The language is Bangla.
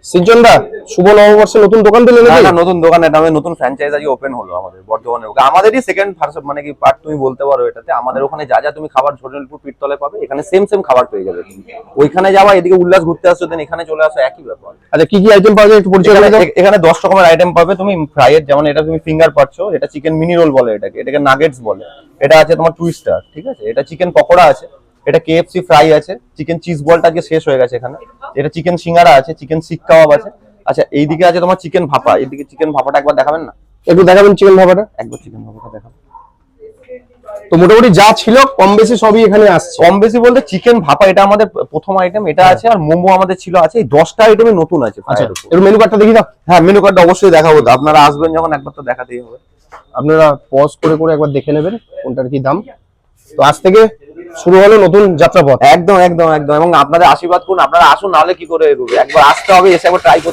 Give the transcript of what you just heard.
সিজন দা শুভ নববর্ষে নতুন দোকান দিলেন নাকি? না, নতুন দোকান, এটা আমাদের নতুন ফ্র্যাঞ্চাইজ আজকে ওপেন হলো আমাদের বর্ধমানে। আমাদেরই সেকেন্ড ভার্সন, মানে কি পার্ট তুমি বলতে পারো এটাতে। আমাদের ওখানে যা যা তুমি খাবার ঝোড়েলপুর পীরতলায় পাবে, এখানে সেম সেম খাবার পেয়ে যাবে তুমি। ওইখানে যাওয়া, এদিকে উল্লাস ঘুরতে আসছো, দেন এখানে চলে আসো, একই ব্যাপার। আচ্ছা কি কি আইটেম পাওয়া যায় একটু পরিচয় করে দাও। এখানে 10 রকমের আইটেম পাবে তুমি। ফ্রাইয়ের যেমন এটা তুমি ফিঙ্গার পাচ্ছ, এটা চিকেন মিনি রোল বলে এটাকে নাগেটস বলে। এটা আছে তোমার টুইস্টার, ঠিক আছে। এটা চিকেন পকোড়া আছে, এটা কেএফসি ফ্রাই আছে, চিকেন চিজ বলটা আজকে শেষ হয়ে গেছে এখানে। এটা চিকেন সিঙ্গারা আছে, চিকেন শিক কাবাব আছে। আচ্ছা এইদিকে আছে তোমার চিকেন ভাপা। এইদিকে চিকেন ভাপাটা একবার দেখাবেন না? একটু দেখাবেন চিকেন ভাপাটা। একবার চিকেন ভাপাটা দেখাবেন। তো মোটামুটি যা ছিল কম বেশি সবই এখানে আসছে। কম বেশি বলতে চিকেন ভাপা এটা আমাদের প্রথম আইটেম, এটা আছে। আর মোমো আমাদের ছিল আছে, এই 10টা আইটেমই নতুন আছে। আচ্ছা একটু মেনু কার্ডটা দেখি দাও। হ্যাঁ, মেনু কার্ডটা অবশ্যই দেখাবো। আপনারা আসবেন যখন, একবার তো দেখাতেই হবে। আপনারা পজ করে করে একবার দেখে নেবেন কোনটার কি দাম। তো আজ থেকে শুরু হলো নতুন যাত্রাপথ। একদম একদম একদম। এবং আপনাদের আশীর্বাদ করুন, আপনারা আসুন, নাহলে কি করে এগোবে। একবার আসতে হবে, এসে একবার ট্রাই করতে